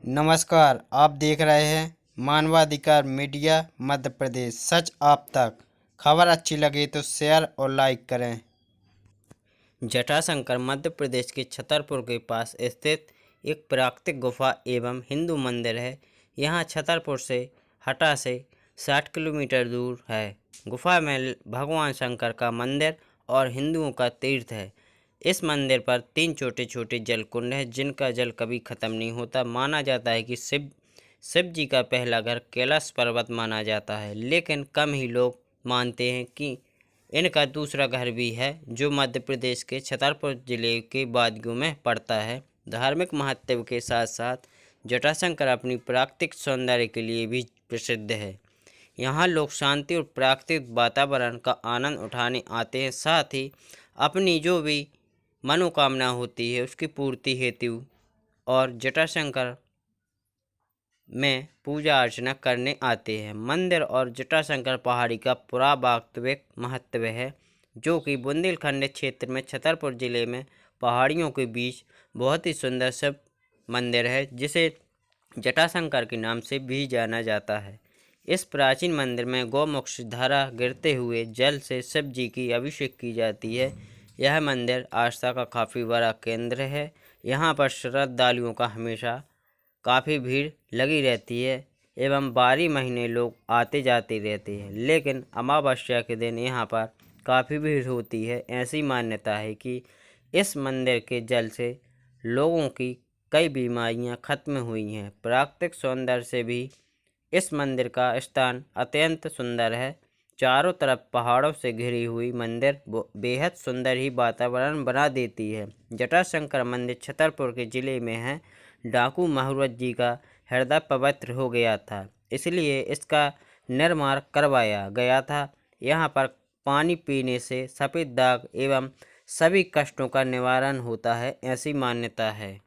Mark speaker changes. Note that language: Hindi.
Speaker 1: नमस्कार, आप देख रहे हैं मानवाधिकार मीडिया मध्य प्रदेश। सच आप तक। खबर अच्छी लगे तो शेयर और लाइक करें। जटाशंकर मध्य प्रदेश के छतरपुर के पास स्थित एक प्राकृतिक गुफा एवं हिंदू मंदिर है। यहाँ छतरपुर से हटा से 60 किलोमीटर दूर है। गुफा में भगवान शंकर का मंदिर और हिंदुओं का तीर्थ है। इस मंदिर पर 3 छोटे छोटे जल कुंड हैं, जिनका जल कभी खत्म नहीं होता। माना जाता है कि शिव जी का पहला घर कैलाश पर्वत माना जाता है, लेकिन कम ही लोग मानते हैं कि इनका दूसरा घर भी है, जो मध्य प्रदेश के छतरपुर जिले के बादियों में पड़ता है। धार्मिक महत्व के साथ साथ जटाशंकर अपनी प्राकृतिक सौंदर्य के लिए भी प्रसिद्ध है। यहाँ लोग शांति और प्राकृतिक वातावरण का आनंद उठाने आते हैं। साथ ही अपनी जो भी मनोकामना होती है उसकी पूर्ति हेतु और जटाशंकर में पूजा अर्चना करने आते हैं। मंदिर और जटाशंकर पहाड़ी का पुरातात्विक महत्व है, जो कि बुंदेलखंड क्षेत्र में छतरपुर जिले में पहाड़ियों के बीच बहुत ही सुंदर शिव मंदिर है, जिसे जटाशंकर के नाम से भी जाना जाता है। इस प्राचीन मंदिर में गौमुख से धारा गिरते हुए जल से शिव जी की अभिषेक की जाती है। यह मंदिर आस्था का काफ़ी बड़ा केंद्र है। यहाँ पर श्रद्धालुओं का हमेशा काफ़ी भीड़ लगी रहती है एवं 12 महीने लोग आते जाते रहते हैं, लेकिन अमावस्या के दिन यहाँ पर काफ़ी भीड़ होती है। ऐसी मान्यता है कि इस मंदिर के जल से लोगों की कई बीमारियाँ खत्म हुई हैं। प्राकृतिक सौंदर्य से भी इस मंदिर का स्थान अत्यंत सुंदर है। चारों तरफ पहाड़ों से घिरी हुई मंदिर बेहद सुंदर ही वातावरण बना देती है। जटाशंकर मंदिर छतरपुर के जिले में है। डाकू महाराज जी का हृदय पवित्र हो गया था, इसलिए इसका निर्माण करवाया गया था। यहाँ पर पानी पीने से सफ़ेद दाग एवं सभी कष्टों का निवारण होता है, ऐसी मान्यता है।